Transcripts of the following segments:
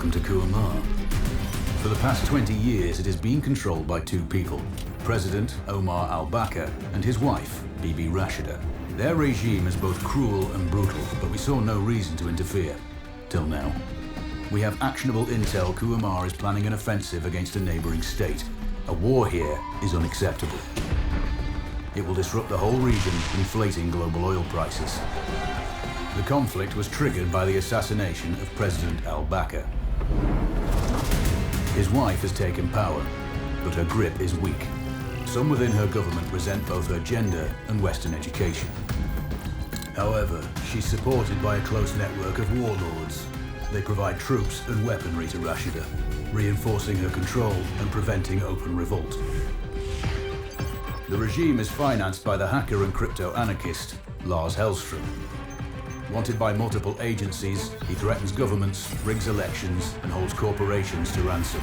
welcome to Kuamar. For the past 20 years, it has been controlled by two people, President Omar al-Bakr and his wife, Bibi Rashida. Their regime is both cruel and brutal, but we saw no reason to interfere. Till now. We have actionable intel Kuamar is planning an offensive against a neighboring state. A war here is unacceptable. It will disrupt the whole region, inflating global oil prices. The conflict was triggered by the assassination of President al-Bakr. His wife has taken power, but her grip is weak. Some within her government resent both her gender and Western education. However, she's supported by a close network of warlords. They provide troops and weaponry to Rashida, reinforcing her control and preventing open revolt. The regime is financed by the hacker and crypto-anarchist, Lars Hellstrom. Wanted by multiple agencies, he threatens governments, rigs elections, and holds corporations to ransom.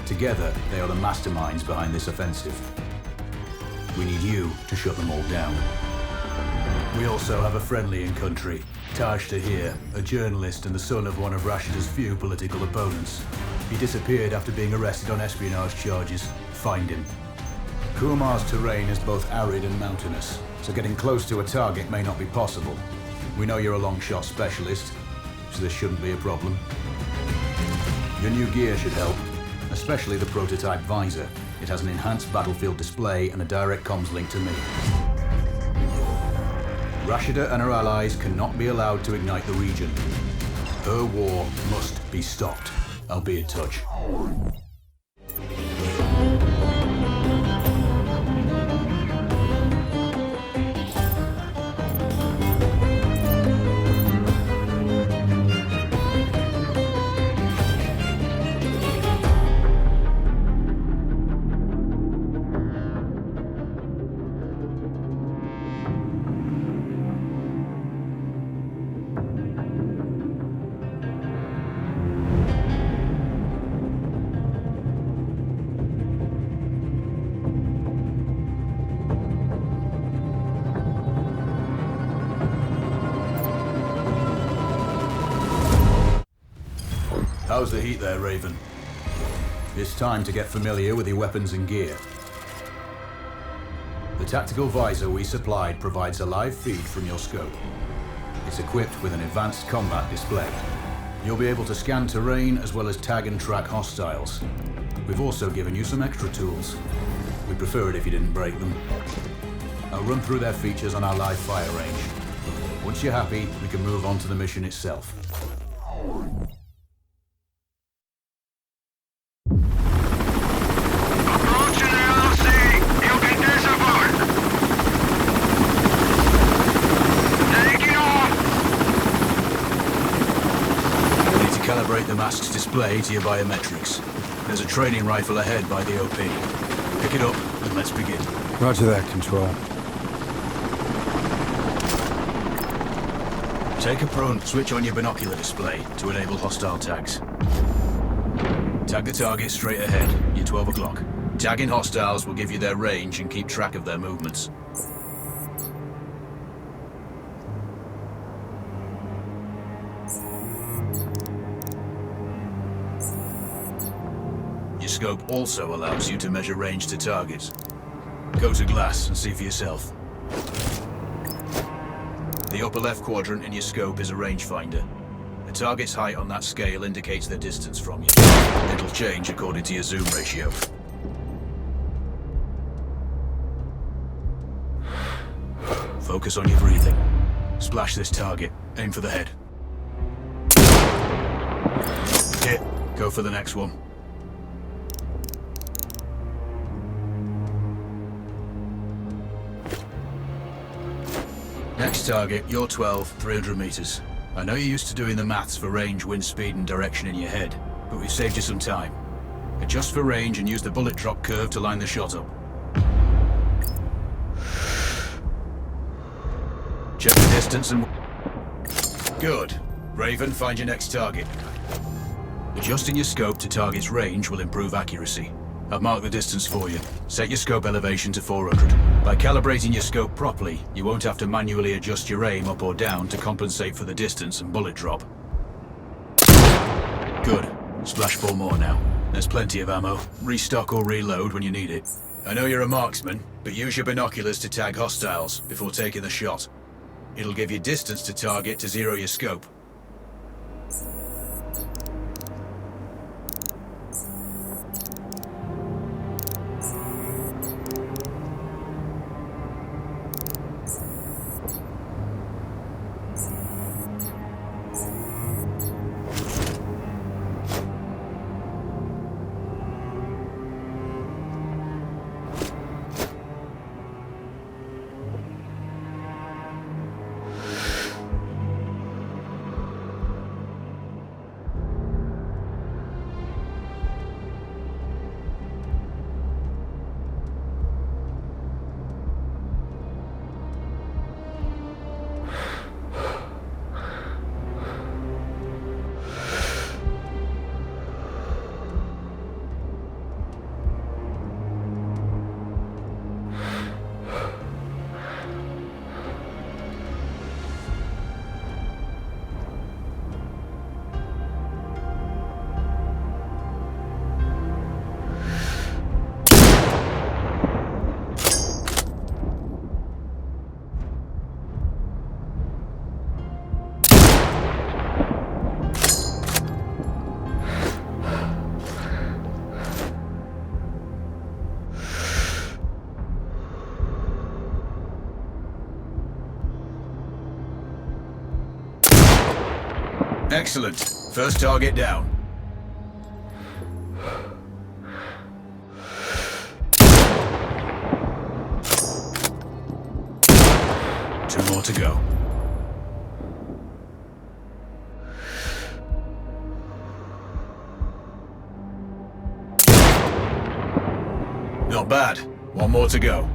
Together, they are the masterminds behind this offensive. We need you to shut them all down. We also have a friendly in country, Taj Tahir, a journalist and the son of one of Rashida's few political opponents. He disappeared after being arrested on espionage charges. Find him. Kuamar's terrain is both arid and mountainous, so getting close to a target may not be possible. We know you're a long shot specialist, so this shouldn't be a problem. Your new gear should help, especially the prototype visor. It has an enhanced battlefield display and a direct comms link to me. Rashida and her allies cannot be allowed to ignite the region. Her war must be stopped. I'll be in touch. How's the heat there, Raven? It's time to get familiar with your weapons and gear. The tactical visor we supplied provides a live feed from your scope. It's equipped with an advanced combat display. You'll be able to scan terrain as well as tag and track hostiles. We've also given you some extra tools. We'd prefer it if you didn't break them. I'll run through their features on our live fire range. Once you're happy, we can move on to the mission itself. Calibrate the mask's display to your biometrics. There's a training rifle ahead by the OP. Pick it up and let's begin. Roger that, Control. Take a prone, switch on your binocular display to enable hostile tags. Tag the target straight ahead, you're 12 o'clock. Tagging hostiles will give you their range and keep track of their movements. Your scope also allows you to measure range to targets. Go to glass and see for yourself. The upper left quadrant in your scope is a rangefinder. The target's height on that scale indicates their distance from you. It'll change according to your zoom ratio. Focus on your breathing. Splash this target. Aim for the head. Hit. Go for the next one. Next target, you're 12, 300 meters. I know you're used to doing the maths for range, wind speed, and direction in your head, but we've saved you some time. Adjust for range and use the bullet drop curve to line the shot up. Check the distance and... Good. Raven, find your next target. Adjusting your scope to target's range will improve accuracy. I've marked the distance for you. Set your scope elevation to 400. By calibrating your scope properly, you won't have to manually adjust your aim up or down to compensate for the distance and bullet drop. Good. Splash 4 more now. There's plenty of ammo. Restock or reload when you need it. I know you're a marksman, but use your binoculars to tag hostiles before taking the shot. It'll give you distance to target to zero your scope. Excellent. First target down. Two more to go. Not bad. One more to go.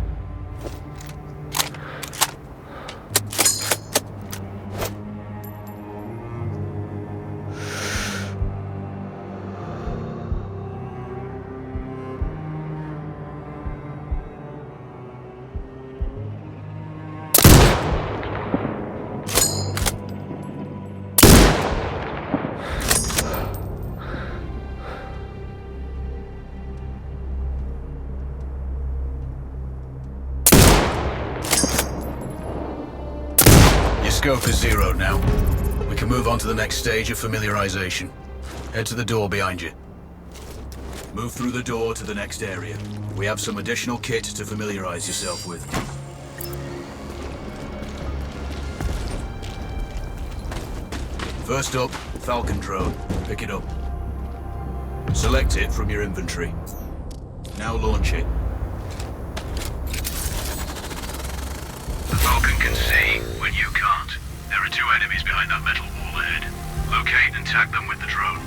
Scope is zeroed now. We can move on to the next stage of familiarization. Head to the door behind you. Move through the door to the next area. We have some additional kit to familiarize yourself with. First up, Falcon drone. Pick it up. Select it from your inventory. Now launch it. The Falcon can see when you can't. There are two enemies behind that metal wall ahead. Locate and tag them with the drone.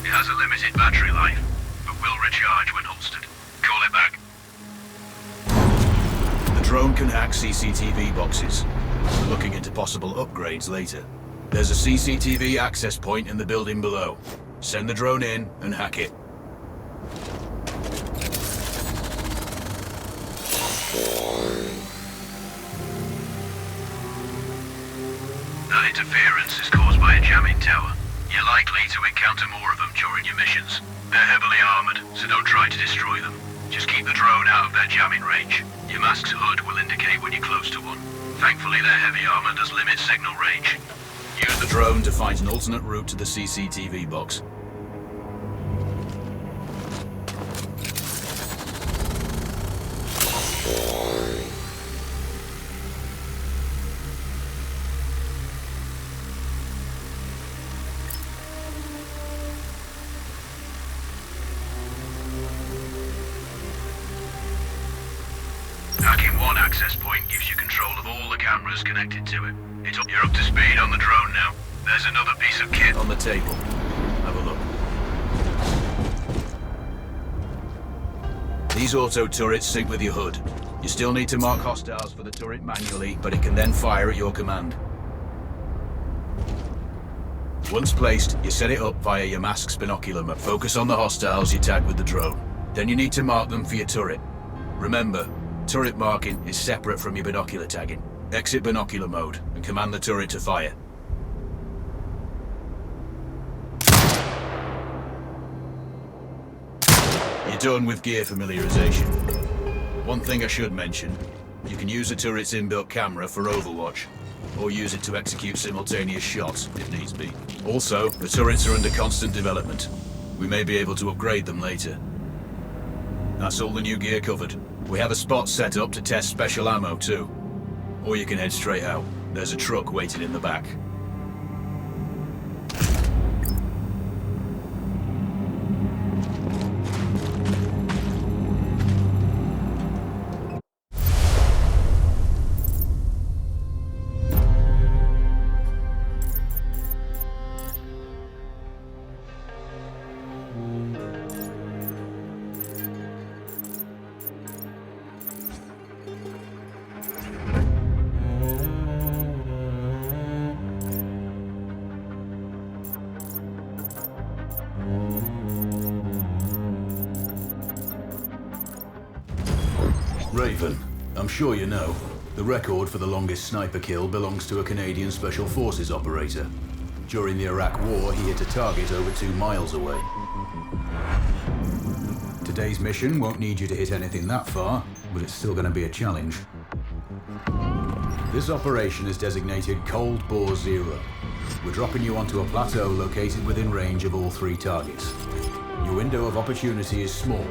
It has a limited battery life, but will recharge when holstered. Call it back. The drone can hack CCTV boxes. We're looking into possible upgrades later. There's a CCTV access point in the building below. Send the drone in and hack it. That interference is caused by a jamming tower. You're likely to encounter more of them during your missions. They're heavily armored, so don't try to destroy them. Just keep the drone out of their jamming range. Your mask's hood will indicate when you're close to one. Thankfully, their heavy armor does limit signal range. Use the drone to find an alternate route to the CCTV box. Hacking one access point gives you control of all the cameras connected to it. You're up to speed on the drone now. There's another piece of kit on the table. Have a look. These auto turrets sync with your hood. You still need to mark hostiles for the turret manually, but it can then fire at your command. Once placed, you set it up via your mask's binocular focus on the hostiles you tag with the drone. Then you need to mark them for your turret. Remember, Turret marking is separate from your binocular tagging. Exit binocular mode and command the turret to fire. You're done with gear familiarization. One thing I should mention, you can use the turret's inbuilt camera for overwatch, or use it to execute simultaneous shots if needs be. Also, the turrets are under constant development. We may be able to upgrade them later. That's all the new gear covered. We have a spot set up to test special ammo too. Or you can head straight out. There's a truck waiting in the back. Raven, I'm sure you know, the record for the longest sniper kill belongs to a Canadian Special Forces operator. During the Iraq War, he hit a target over 2 miles away. Today's mission won't need you to hit anything that far, but it's still going to be a challenge. This operation is designated Cold Bore Zero. We're dropping you onto a plateau located within range of all 3 targets. Your window of opportunity is small,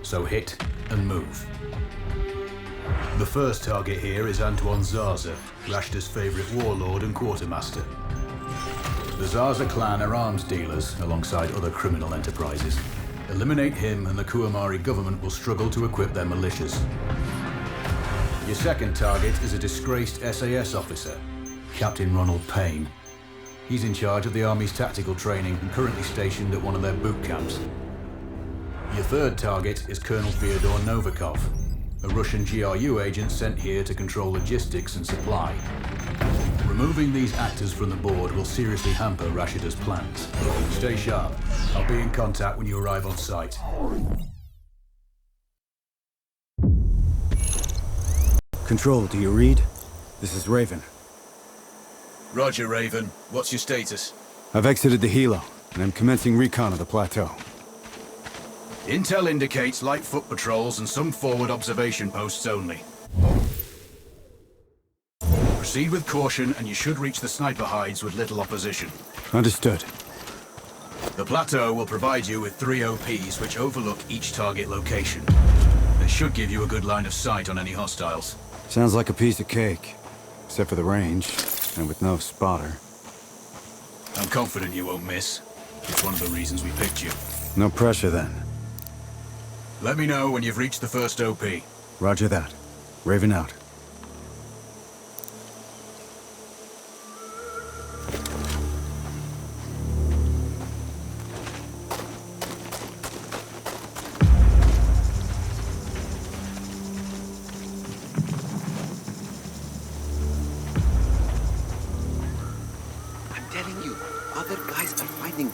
so hit and move. The first target here is Antoine Zaza, Rashta's favorite warlord and quartermaster. The Zaza clan are arms dealers alongside other criminal enterprises. Eliminate him and the Kuamari government will struggle to equip their militias. Your second target is a disgraced SAS officer, Captain Ronald Payne. He's in charge of the Army's tactical training and currently stationed at one of their boot camps. Your third target is Colonel Fyodor Novikov, a Russian GRU agent sent here to control logistics and supply. Removing these actors from the board will seriously hamper Rashida's plans. Stay sharp. I'll be in contact when you arrive on site. Control, do you read? This is Raven. Roger, Raven. What's your status? I've exited the Hilo, and I'm commencing recon of the plateau. Intel indicates light foot patrols and some forward observation posts only. Proceed with caution and you should reach the sniper hides with little opposition. Understood. The plateau will provide you with 3 OPs which overlook each target location. They should give you a good line of sight on any hostiles. Sounds like a piece of cake. Except for the range, and with no spotter. I'm confident you won't miss. It's one of the reasons we picked you. No pressure then. Let me know when you've reached the first OP. Roger that. Raven out.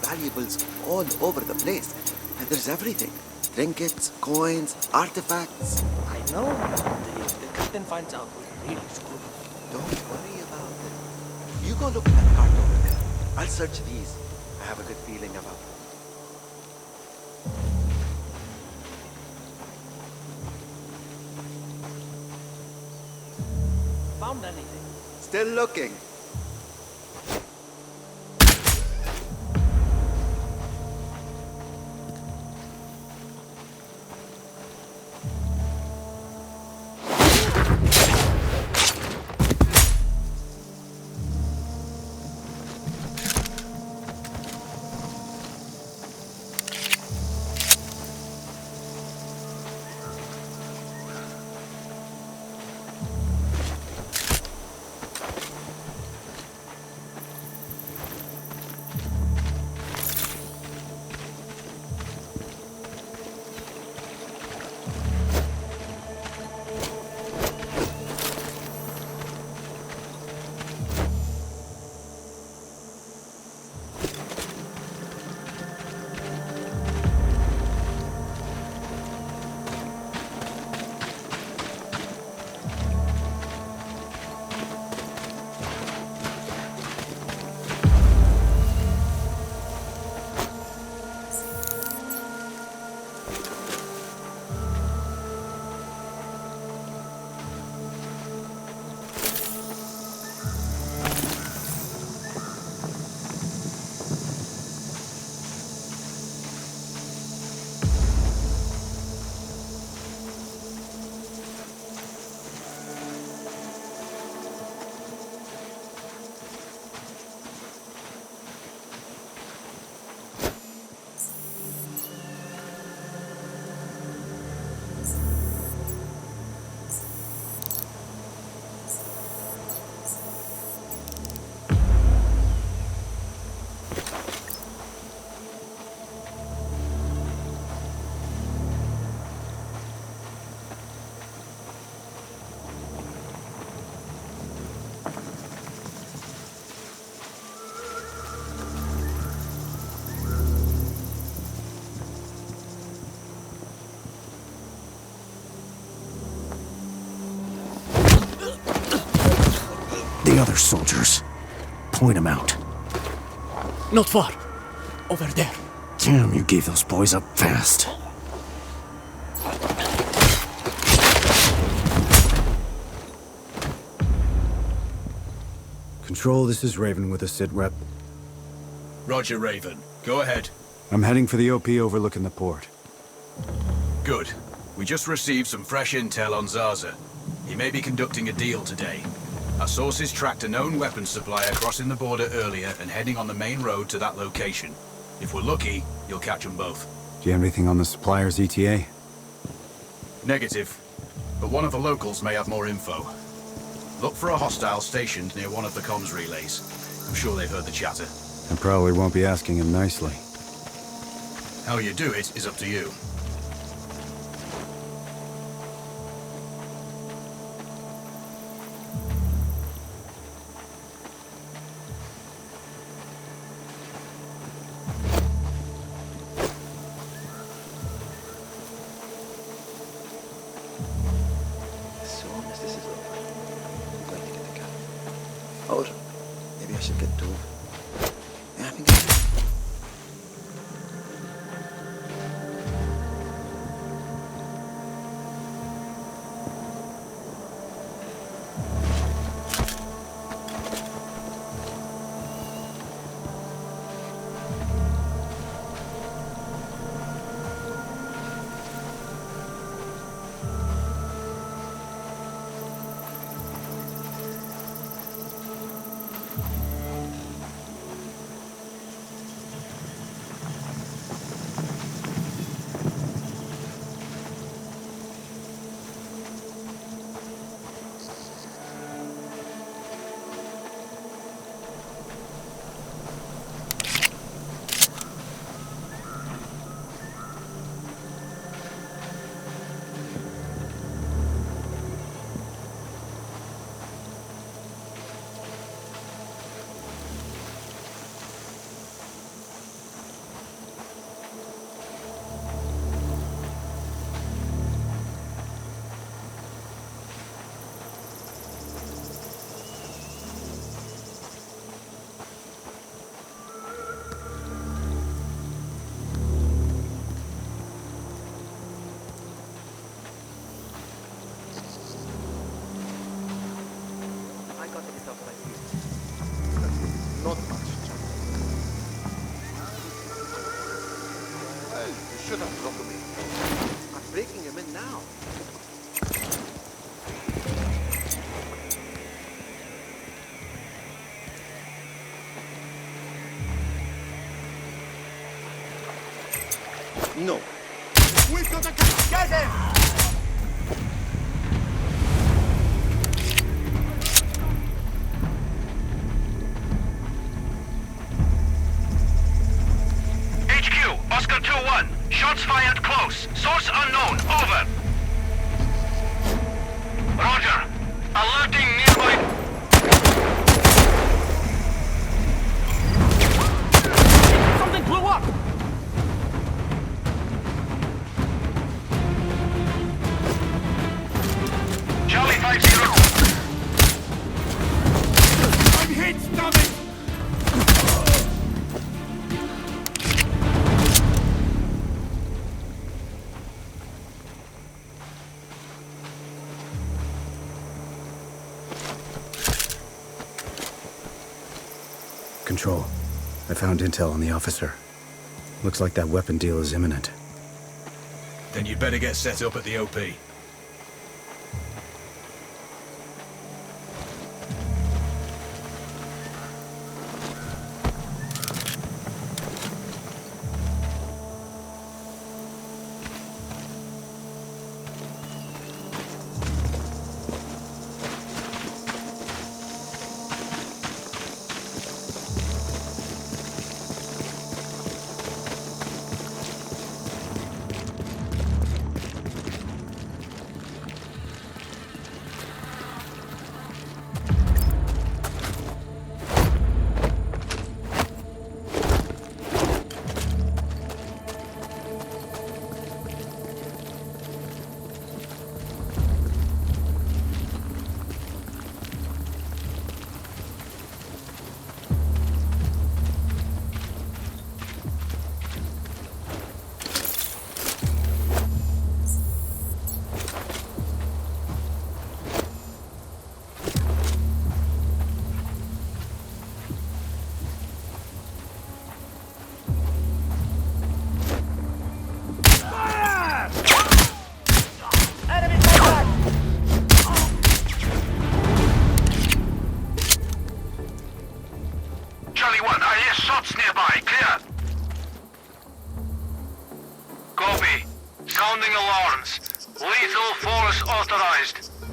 Valuables all over the place. And there's everything. Trinkets, coins, artifacts. I know. If the captain finds out, we're really screwed. Don't worry about it. You go look at that cart over there. I'll search these. I have a good feeling about it. Found anything? Still looking. The other soldiers. Point them out. Not far. Over there. Damn, you gave those boys up fast. Control, this is Raven with a sit rep. Roger, Raven. Go ahead. I'm heading for the OP overlooking the port. Good. We just received some fresh intel on Zaza. He may be conducting a deal today. Our sources tracked a known weapons supplier crossing the border earlier and heading on the main road to that location. If we're lucky, you'll catch them both. Do you have anything on the supplier's ETA? Negative. But one of the locals may have more info. Look for a hostile stationed near one of the comms relays. I'm sure they've heard the chatter. I probably won't be asking him nicely. How you do it is up to you. As soon as this is over, I'm going to get the gun. Or maybe I should get two. Yeah, I think not much. Hey, you should have blocked me. I'm breaking him in now. No. We've got a gun! Get him! Oscar 2-1. Shots fired close. Source unknown. Over. Roger. Alerting nearby. Something blew up! Charlie 5-0. I'm hit, damn it! Control. I found intel on the officer. Looks like that weapon deal is imminent. Then you'd better get set up at the OP.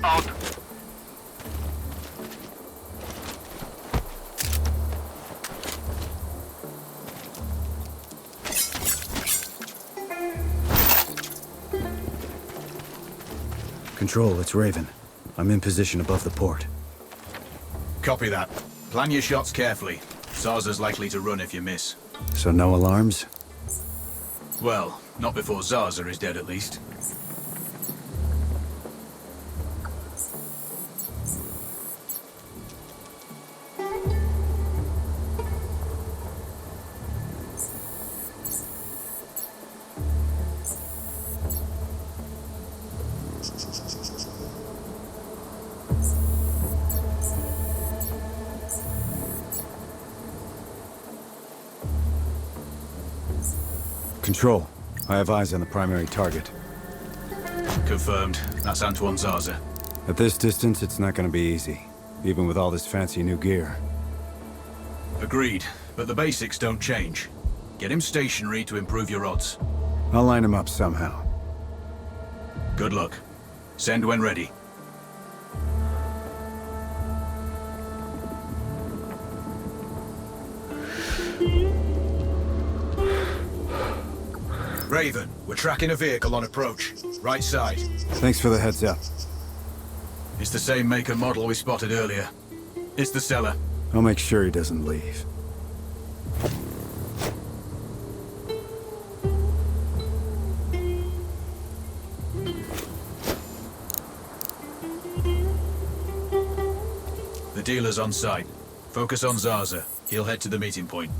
Out. Control, it's Raven. I'm in position above the port. Copy that. Plan your shots carefully. Zarza's likely to run if you miss. So no alarms? Well, not before Zarza is dead at least. Control, I have eyes on the primary target. Confirmed. That's Antoine Zarza. At this distance, it's not gonna be easy, even with all this fancy new gear. Agreed, but the basics don't change. Get him stationary to improve your odds. I'll line him up somehow. Good luck. Send when ready. Raven, we're tracking a vehicle on approach. Right side. Thanks for the heads up. It's the same make and model we spotted earlier. It's the seller. I'll make sure he doesn't leave. The dealer's on site. Focus on Zarza. He'll head to the meeting point.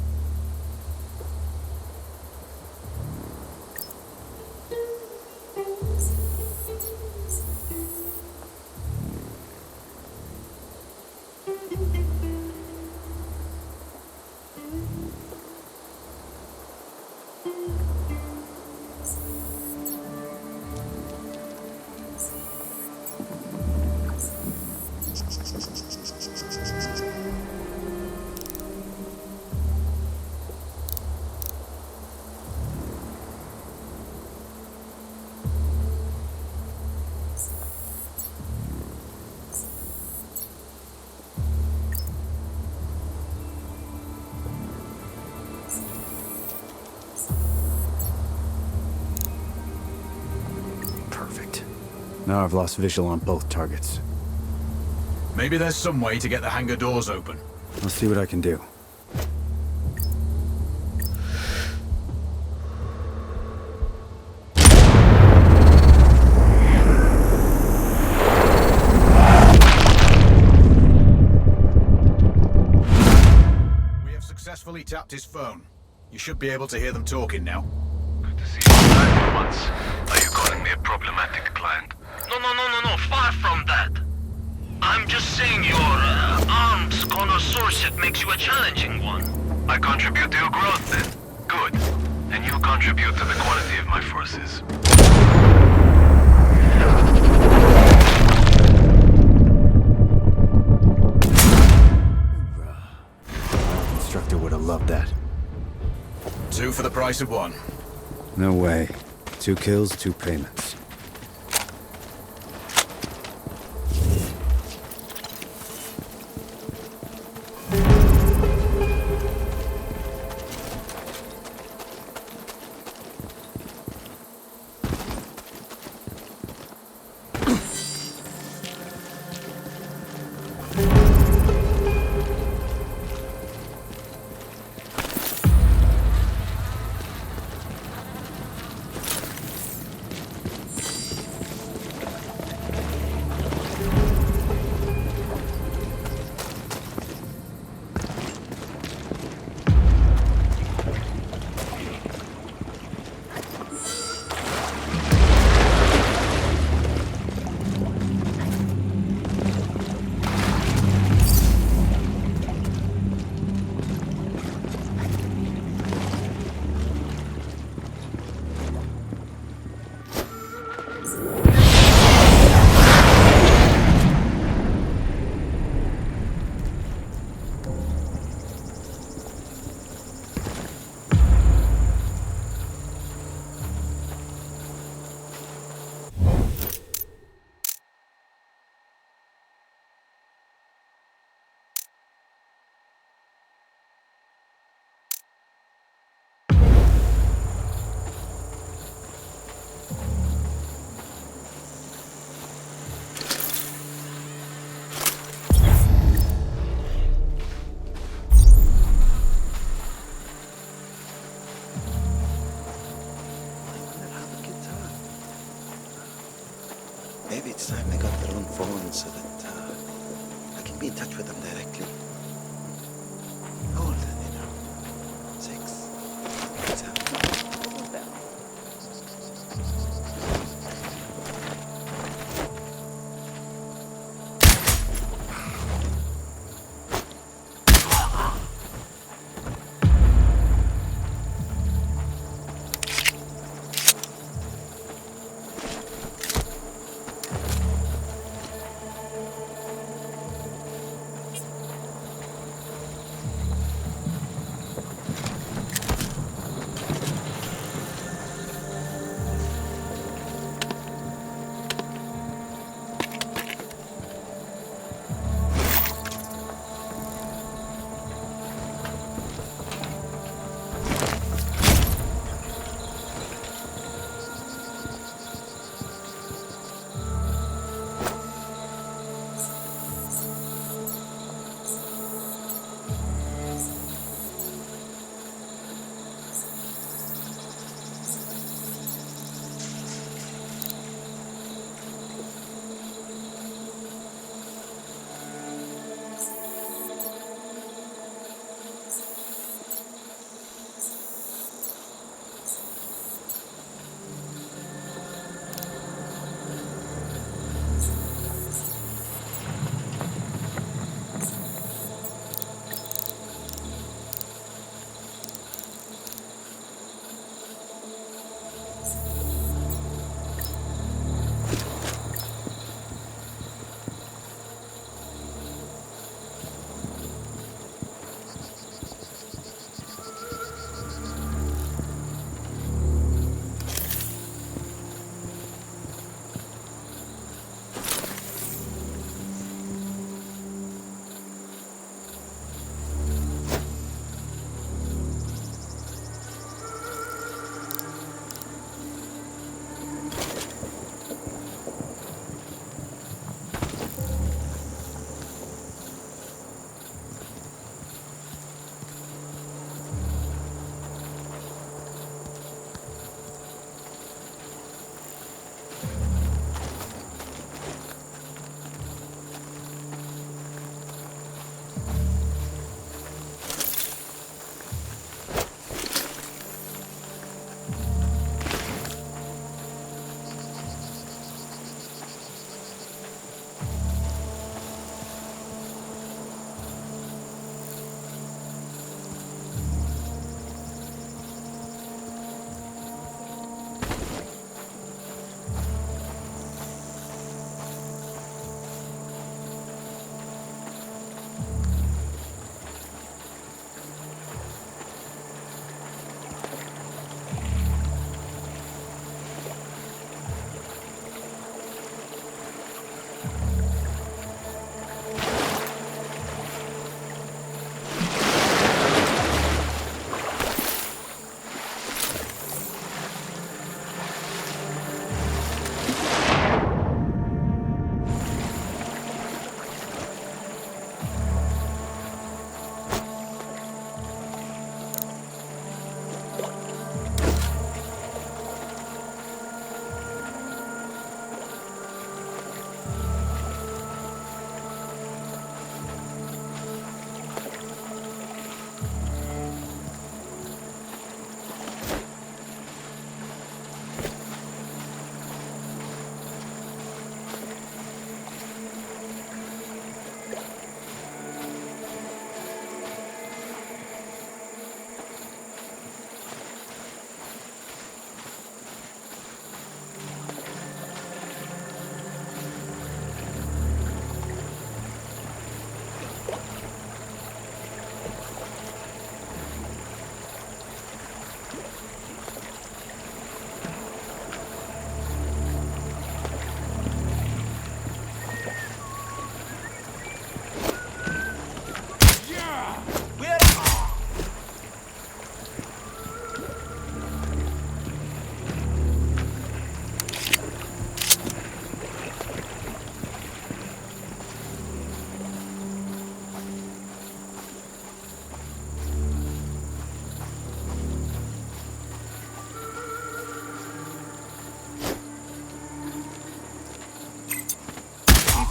Now I've lost visual on both targets. Maybe there's some way to get the hangar doors open. I'll see what I can do. We have successfully tapped his phone. You should be able to hear them talking now. Good to see you back for once. Are you calling me a problematic client? No, far from that. I'm just saying your arms connoisseurship makes you a challenging one. I contribute to your growth then. Good. And you contribute to the quality of my forces. Instructor would have loved that. 2 for the price of 1. No way. 2 kills, 2 payments. got their own phones so that I can be in touch with them directly. How old are they now? 6, 7.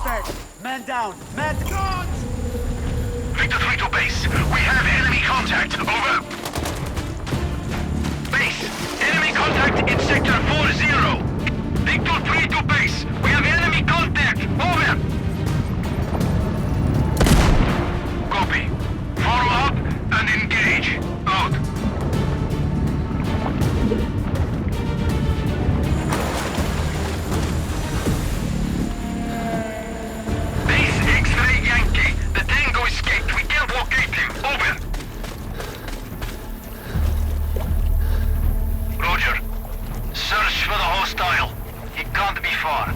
suspect! Man down! Man down! Victor 3 to base. We have enemy contact. Over. Base. Enemy contact in sector 40. Victor 3 to base. We have enemy contact. Over. Copy. Form up and engage. Out. Base X-ray Yankee. The Tango escaped. We can't locate him. Over. Roger. Search for the hostile. He can't be far.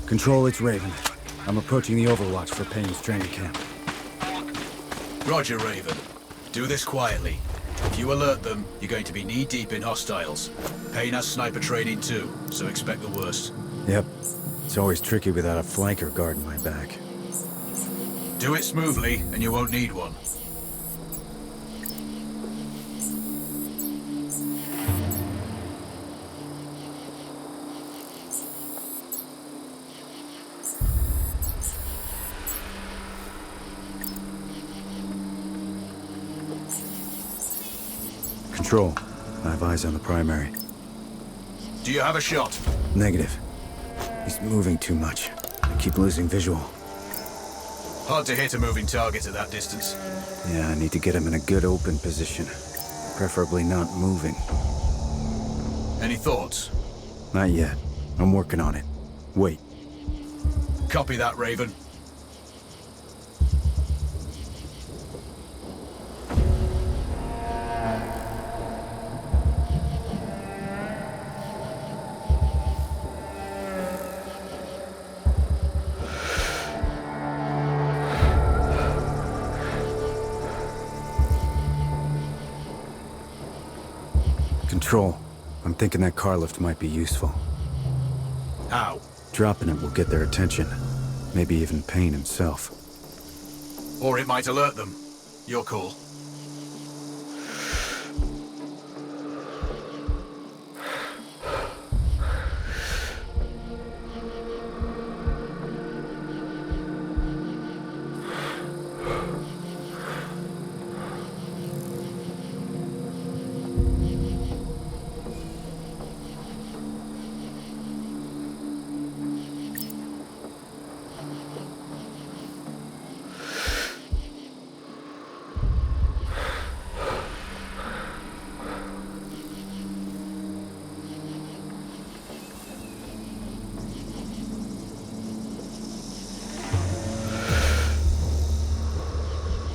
Control, it's Raven. I'm approaching the Overwatch for Payne's training camp. Roger, Raven. Do this quietly. If you alert them, you're going to be knee-deep in hostiles. Payne has sniper training too, so expect the worst. Yep. It's always tricky without a flanker guarding my back. Do it smoothly, and you won't need one. Control. I have eyes on the primary. Do you have a shot? Negative. He's moving too much. I keep losing visual. Hard to hit a moving target at that distance. Yeah, I need to get him in a good open position. Preferably not moving. Any thoughts? Not yet. I'm working on it. Wait. Copy that, Raven. Control. I'm thinking that car lift might be useful. How? Dropping it will get their attention. Maybe even Payne himself. Or it might alert them. Your call.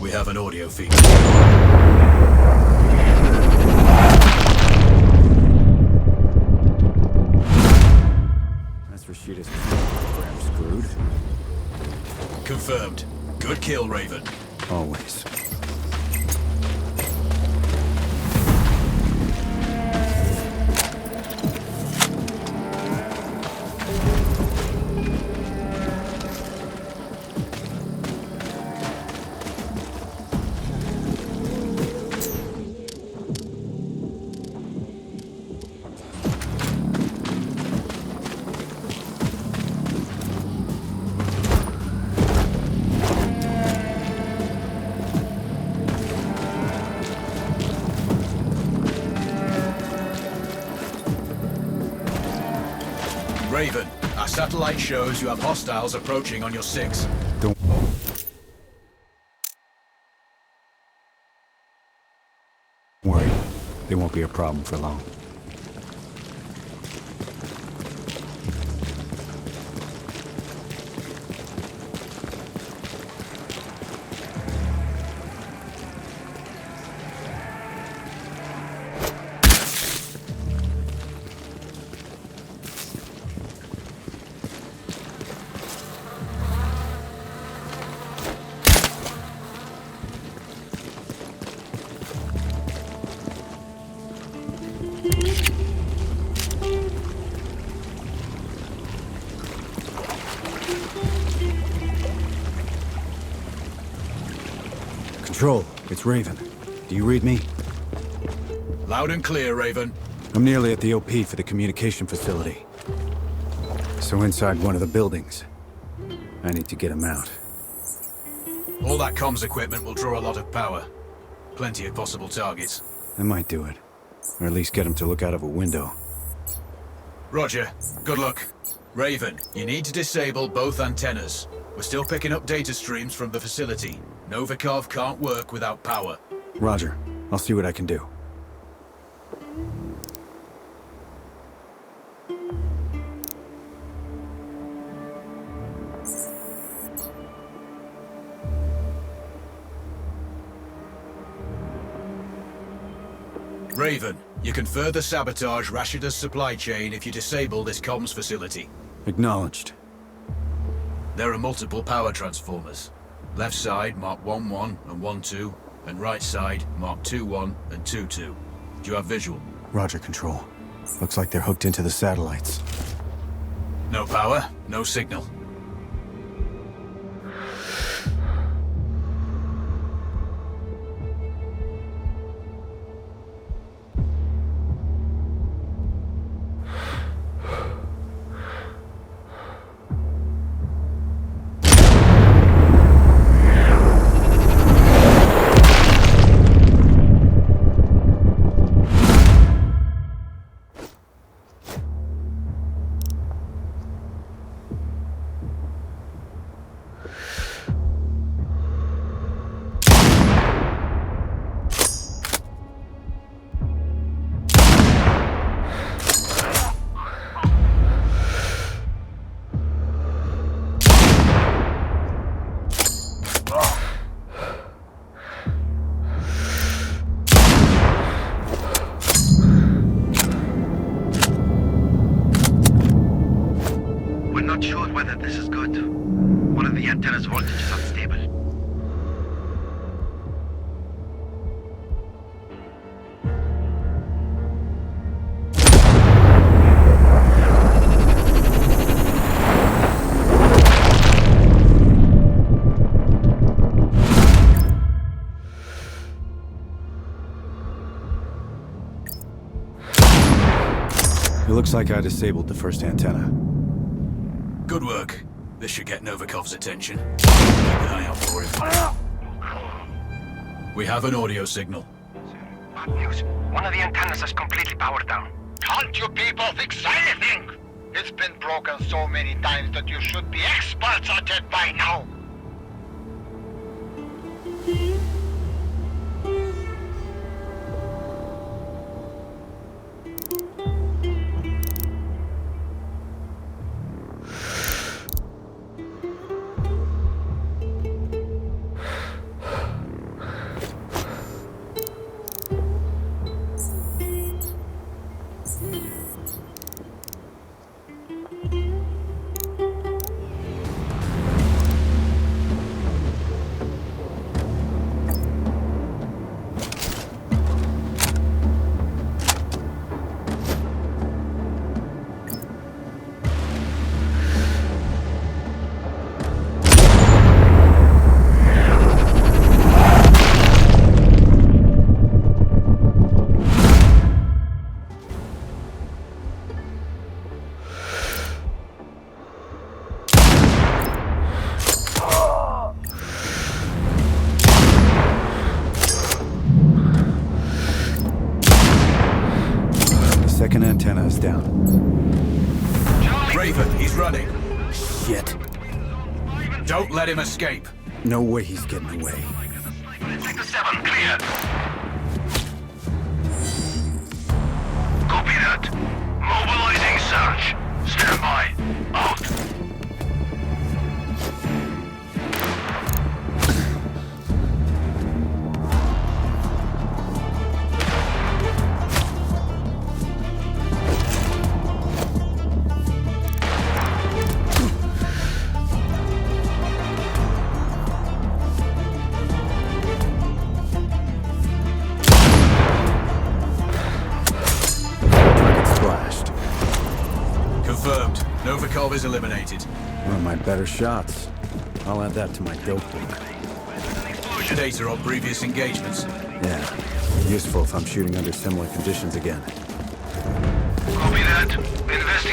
We have an audio feed. That's Rashida's program screwed. Confirmed. Good kill, Raven. Always. Raven, our satellite shows you have hostiles approaching on your 6. Don't worry. They won't be a problem for long. Control, it's Raven. Do you read me? Loud and clear, Raven. I'm nearly at the OP for the communication facility. So inside one of the buildings. I need to get him out. All that comms equipment will draw a lot of power. Plenty of possible targets. I might do it. Or at least get him to look out of a window. Roger. Good luck. Raven, you need to disable both antennas. We're still picking up data streams from the facility. Novikov can't work without power. Roger. I'll see what I can do. Raven, you can further sabotage Rashida's supply chain if you disable this comms facility. Acknowledged. There are multiple power transformers. Left side marked 1-1 and 1-2, and right side marked 2-1 and 2-2. Do you have visual? Roger, Control. Looks like they're hooked into the satellites. No power, no signal. Not sure whether this is good. One of the antenna's voltage is unstable. It looks like I disabled the first antenna. Good work. This should get Novikov's attention. Keep an eye out for him. We have an audio signal. Bad news. One of the antennas is completely powered down. Can't you people fix anything? It's been broken so many times that you should be experts at it by now. Second antenna is down. Raven, he's running. Shit. Don't let him escape. No way he's getting away. Sector 7, clear. Copy that. Mobilizing search. Stand by. Out. Confirmed. Novikov is eliminated. One of my better shots. I'll add that to my dope book. Data on previous engagements. Yeah, useful if I'm shooting under similar conditions again. Copy that. Investigate